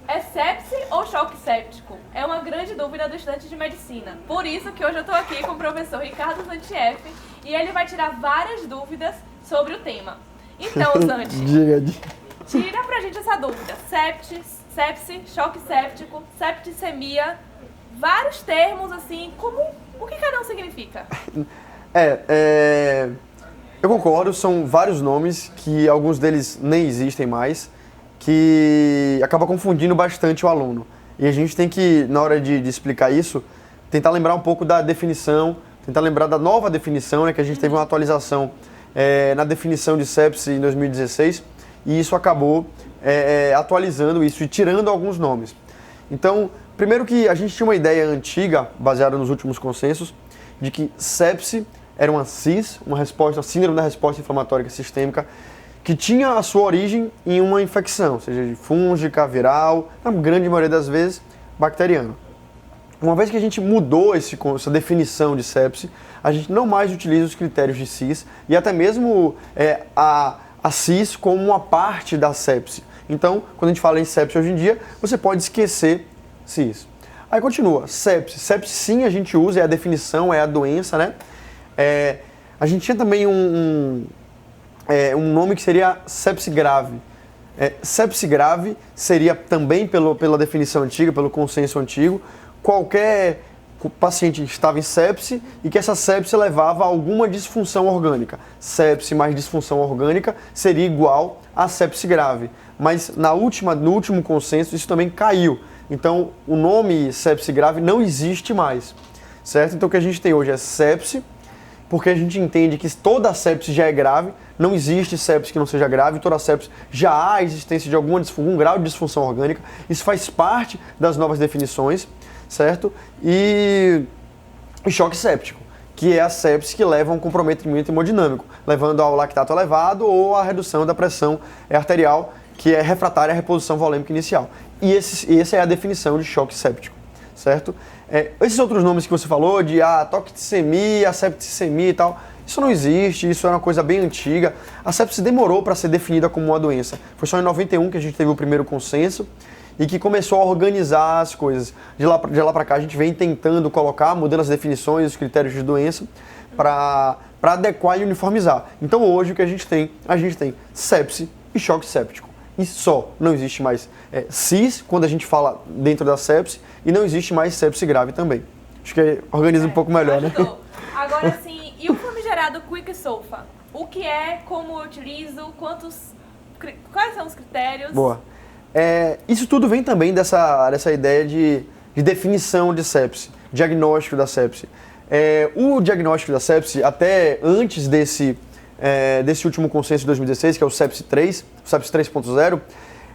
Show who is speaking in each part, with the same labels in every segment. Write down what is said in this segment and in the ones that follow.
Speaker 1: É sepse ou choque séptico? É uma grande dúvida do estudante de medicina. Por isso que hoje eu estou aqui com o professor Ricardo Zantieff e ele vai tirar várias dúvidas sobre o tema. Então, Zanti, tira pra gente essa dúvida. Sepse, choque séptico, septicemia, vários termos assim, o que cada um significa?
Speaker 2: Eu concordo, são vários nomes que alguns deles nem existem mais, que acaba confundindo bastante o aluno. E a gente tem que, na hora de explicar isso, tentar lembrar um pouco da definição, tentar lembrar da nova definição, né, que a gente teve uma atualização na definição de sepse em 2016, e isso acabou atualizando isso e tirando alguns nomes. Então, primeiro que a gente tinha uma ideia antiga, baseada nos últimos consensos, de que sepse era uma CIS, síndrome da resposta inflamatória sistêmica, que tinha a sua origem em uma infecção, seja fúngica, viral, na grande maioria das vezes, bacteriana. Uma vez que a gente mudou essa definição de sepse, a gente não mais utiliza os critérios de CIS e até mesmo a CIS como uma parte da sepse. Então, quando a gente fala em sepse hoje em dia, você pode esquecer CIS. Aí continua, sepse. Sepse sim a gente usa, é a definição, é a doença, né? A gente tinha também um nome que seria sepse grave. Sepse grave seria também, pela definição antiga, pelo consenso antigo, qualquer paciente que estava em sepse e que essa sepse levava a alguma disfunção orgânica. Sepse mais disfunção orgânica seria igual a sepse grave. Mas no último consenso isso também caiu. Então o nome sepse grave não existe mais, certo? Então o que a gente tem hoje é sepse, porque a gente entende que toda sepse já é grave, não existe sepse que não seja grave, toda sepse já há a existência de algum grau de disfunção orgânica, isso faz parte das novas definições, certo? E choque séptico, que é a sepse que leva a um comprometimento hemodinâmico, levando ao lactato elevado ou à redução da pressão arterial, que é refratária à reposição volêmica inicial. E essa é a definição de choque séptico, certo? Esses outros nomes que você falou, de toxemia, septicemia e tal, isso não existe, isso é uma coisa bem antiga. A sepse demorou para ser definida como uma doença. Foi só em 91 que a gente teve o primeiro consenso e que começou a organizar as coisas. De lá para cá a gente vem tentando mudando as definições, os critérios de doença, para adequar e uniformizar. Então hoje o que a gente tem sepse e choque séptico. E só, não existe mais CIS, quando a gente fala dentro da sepse, e não existe mais sepse grave também. Acho que organiza um pouco melhor,
Speaker 1: ajudou.
Speaker 2: Né?
Speaker 1: Agora sim, e o famigerado Quick Solfa? O que é, como eu utilizo, quais são os critérios?
Speaker 2: Boa. Isso tudo vem também dessa ideia de definição de sepse, diagnóstico da sepse. O diagnóstico da sepse, até antes desse último consenso de 2016, que é o sepse 3, o sepse 3.0,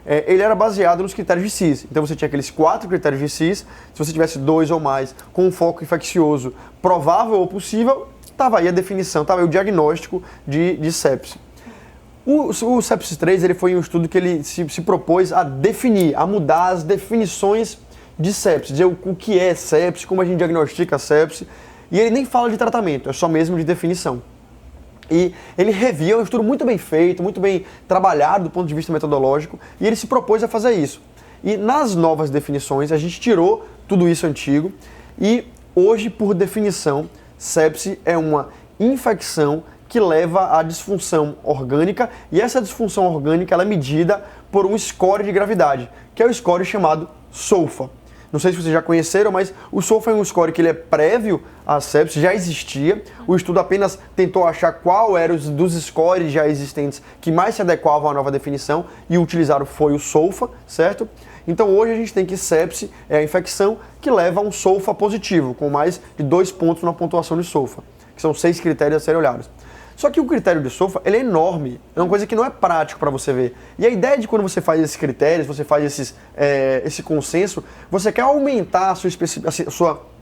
Speaker 2: ele era baseado nos critérios de CIS. Então você tinha aqueles 4 critérios de CIS, se você tivesse 2 ou mais, com um foco infeccioso provável ou possível, estava aí a definição, estava aí o diagnóstico de sepse. O sepse 3 ele foi um estudo que ele se propôs a definir, a mudar as definições de sepse, dizer o que é sepse, como a gente diagnostica a sepse, e ele nem fala de tratamento, é só mesmo de definição. E ele revia, é um estudo muito bem feito, muito bem trabalhado do ponto de vista metodológico, e ele se propôs a fazer isso. E nas novas definições, a gente tirou tudo isso antigo, e hoje, por definição, sepse é uma infecção que leva à disfunção orgânica, e essa disfunção orgânica ela é medida por um score de gravidade, que é o score chamado SOFA. Não sei se vocês já conheceram, mas o SOFA é um score que ele é prévio à sepse, já existia. O estudo apenas tentou achar qual era dos scores já existentes que mais se adequavam à nova definição e o utilizado foi o SOFA, certo? Então hoje a gente tem que sepse é a infecção que leva a um SOFA positivo, com mais de 2 pontos na pontuação de SOFA, que são 6 critérios a serem olhados. Só que o critério de SOFA, ele é enorme, é uma coisa que não é prático para você ver. E a ideia de quando você faz esses critérios, você faz esse consenso, você quer aumentar a sua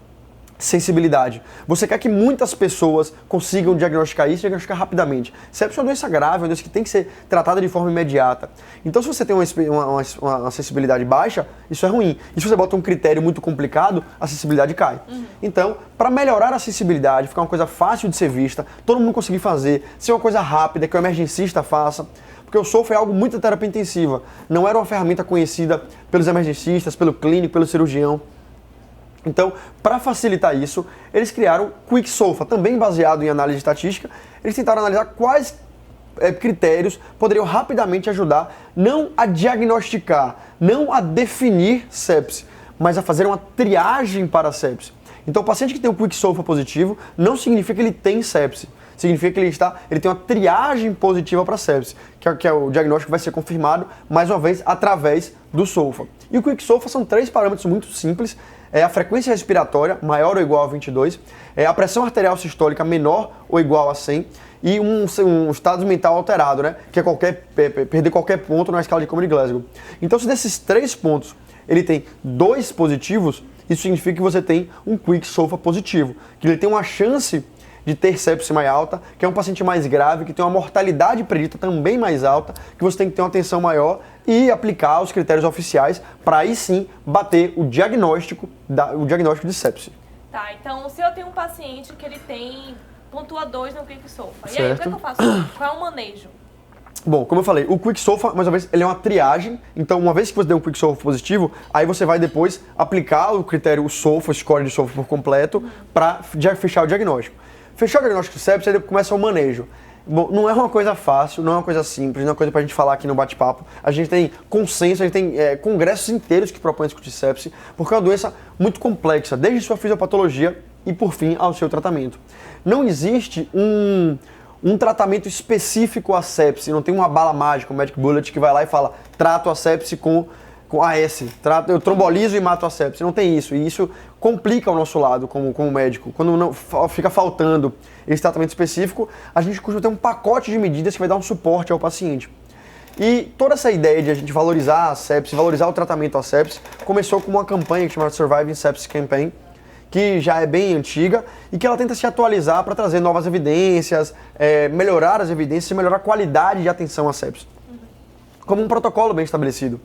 Speaker 2: sensibilidade. Você quer que muitas pessoas consigam diagnosticar isso e diagnosticar rapidamente. Sepse é uma doença grave, é uma doença que tem que ser tratada de forma imediata. Então, se você tem uma sensibilidade baixa, isso é ruim. E se você bota um critério muito complicado, a sensibilidade cai. Então, para melhorar a sensibilidade, ficar uma coisa fácil de ser vista, todo mundo conseguir fazer, ser uma coisa rápida, que o emergencista faça. porque o SOFA é algo muito de terapia intensiva. Não era uma ferramenta conhecida pelos emergencistas, pelo clínico, pelo cirurgião. Então, para facilitar isso, eles criaram o Quick SOFA, também baseado em análise estatística. Eles tentaram analisar quais critérios poderiam rapidamente ajudar não a diagnosticar, não a definir sepse, mas a fazer uma triagem para a sepse. Então, o paciente que tem o Quick SOFA positivo não significa que ele tem sepse. Significa que ele tem uma triagem positiva para sepse, que é o diagnóstico que vai ser confirmado, mais uma vez, através do SOFA. E o Quick SOFA são 3 parâmetros muito simples. É a frequência respiratória, maior ou igual a 22, a pressão arterial sistólica menor ou igual a 100 e um estado mental alterado, né? Que é perder qualquer ponto na escala de Comer Glasgow. Então, se desses 3 pontos ele tem 2 positivos, isso significa que você tem um Quick SOFA positivo, que ele tem uma chance de ter sepse mais alta, que é um paciente mais grave, que tem uma mortalidade predita também mais alta, que você tem que ter uma atenção maior e aplicar os critérios oficiais para aí sim bater o diagnóstico de sepse.
Speaker 1: Tá, então se eu tenho um paciente que ele pontua 2 no Quick SOFA,
Speaker 2: certo.
Speaker 1: E aí o que eu faço? Qual é o manejo?
Speaker 2: Bom, como eu falei, o Quick SOFA, mais uma vez, ele é uma triagem. Então, uma vez que você deu um Quick SOFA positivo, aí você vai depois aplicar o critério SOFA, o score de SOFA por completo, para fechar o diagnóstico. Fechar o diagnóstico de sepse, aí começa o manejo. Bom, não é uma coisa fácil, não é uma coisa simples, não é uma coisa pra gente falar aqui no bate-papo. A gente tem consenso, a gente tem congressos inteiros que propõem discutir sepse, porque é uma doença muito complexa, desde sua fisiopatologia e, por fim, ao seu tratamento. Não existe um tratamento específico à sepse, não tem uma bala mágica, um Magic Bullet que vai lá e fala, trato a sepse com AS, eu trombolizo e mato a sepse. Não tem isso, e isso complica o nosso lado como médico. Quando não fica faltando esse tratamento específico, a gente costuma ter um pacote de medidas que vai dar um suporte ao paciente. E toda essa ideia de a gente valorizar a sepse, valorizar o tratamento à sepse, começou com uma campanha chamada Surviving Sepsis Campaign, que já é bem antiga e que ela tenta se atualizar para trazer novas evidências, melhorar as evidências e melhorar a qualidade de atenção à sepse. Como um protocolo bem estabelecido.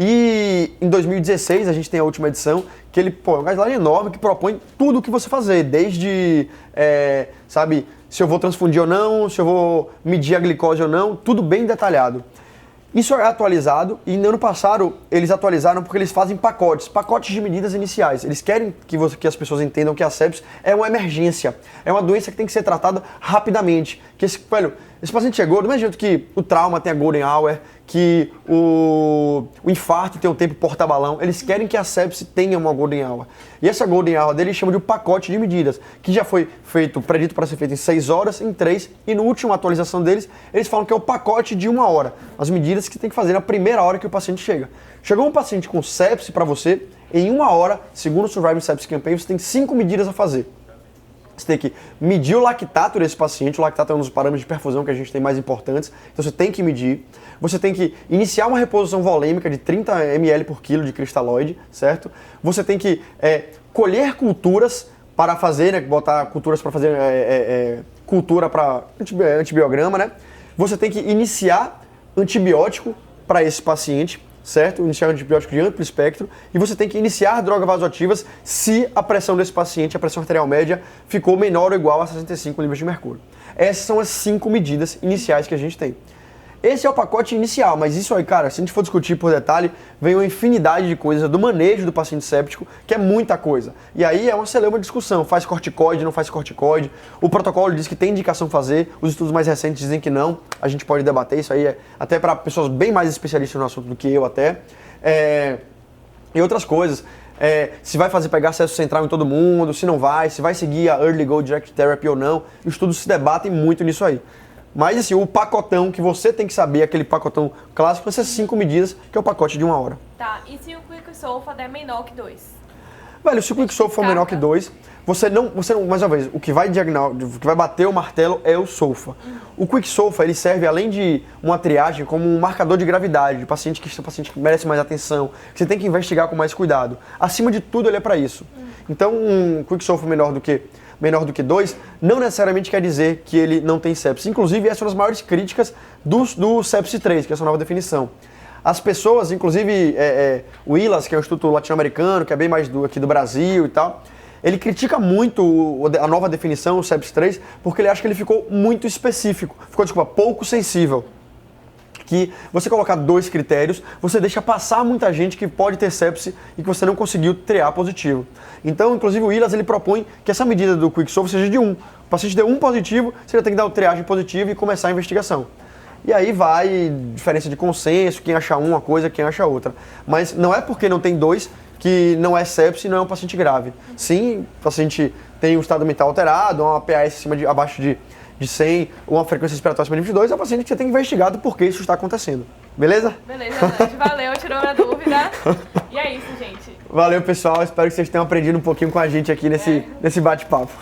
Speaker 2: E em 2016 a gente tem a última edição, que ele é um guideline enorme que propõe tudo o que você fazer, desde, se eu vou transfundir ou não, se eu vou medir a glicose ou não, tudo bem detalhado. Isso é atualizado e no ano passado eles atualizaram porque eles fazem pacotes de medidas iniciais. Eles querem que as pessoas entendam que a sepse é uma emergência, é uma doença que tem que ser tratada rapidamente. Que esse paciente chegou, do mesmo jeito que o trauma tem a golden hour, que o infarto tem um tempo porta-balão, eles querem que a sepse tenha uma golden hour. E essa golden hour deles chama de um pacote de medidas, que já foi predito para ser feito em 6 horas, em 3, e na última atualização deles, eles falam que é o pacote de 1 hora. As medidas que você tem que fazer na primeira hora que o paciente chega. Chegou um paciente com sepse para você, em 1 hora, segundo o Surviving Sepsis Campaign, você tem 5 medidas a fazer. Você tem que medir o lactato desse paciente. O lactato é um dos parâmetros de perfusão que a gente tem mais importantes. Então você tem que medir. Você tem que iniciar uma reposição volêmica de 30 ml por quilo de cristalóide, certo? Você tem que colher culturas para fazer, botar culturas para fazer cultura para antibiograma, né? Você tem que iniciar antibiótico para esse paciente, certo? Iniciar um antibiótico de amplo espectro, e você tem que iniciar drogas vasoativas se a pressão desse paciente, a pressão arterial média, ficou menor ou igual a 65 níveis de mercúrio. Essas são as 5 medidas iniciais que a gente tem. Esse é o pacote inicial, mas isso aí, cara, se a gente for discutir por detalhe, vem uma infinidade de coisas do manejo do paciente séptico, que é muita coisa. E aí é uma celeuma discussão, faz corticoide, não faz corticoide, o protocolo diz que tem indicação fazer, os estudos mais recentes dizem que não, a gente pode debater isso aí, até para pessoas bem mais especialistas no assunto do que eu até. E outras coisas, se vai pegar acesso central em todo mundo, se não vai, se vai seguir a Early Go Direct Therapy ou não, os estudos se debatem muito nisso aí. Mas assim, o pacotão que você tem que saber, aquele pacotão clássico, essas 5 medidas, que é o pacote de 1 hora.
Speaker 1: Tá, e se o Quick SOFA der menor que 2?
Speaker 2: Velho, se o Quick SOFA for menor que 2, você não, mais uma vez, o que vai bater o martelo é o SOFA. O Quick SOFA, ele serve, além de uma triagem, como um marcador de gravidade, de paciente que merece mais atenção, que você tem que investigar com mais cuidado. Acima de tudo, ele é para isso. Então, um Quick SOFA menor do que 2, não necessariamente quer dizer que ele não tem sepse. Inclusive, essa é uma das maiores críticas do sepse 3, que é essa nova definição. As pessoas, inclusive o ILAS, que é o Instituto Latino-Americano, que é bem mais aqui do Brasil e tal, ele critica muito a nova definição, o sepse 3, porque ele acha que ele ficou muito específico, pouco sensível. que você colocar 2 critérios, você deixa passar muita gente que pode ter sepse e que você não conseguiu triar positivo. Então, inclusive, o ILAS ele propõe que essa medida do Quicksolve seja de 1. O paciente deu 1 positivo, você já tem que dar o triagem positivo e começar a investigação. E aí vai diferença de consenso, quem acha uma coisa, quem acha outra. Mas não é porque não tem 2 que não é sepse e não é um paciente grave. Sim, o paciente tem um estado mental alterado, uma PAS abaixo de 100, uma frequência respiratória acima de 22, é um paciente que você tem que investigar do porquê isso está acontecendo. Beleza?
Speaker 1: Beleza, Dante. Valeu, tirou minha dúvida. E é isso, gente.
Speaker 2: Valeu, pessoal. Espero que vocês tenham aprendido um pouquinho com a gente aqui nesse bate-papo.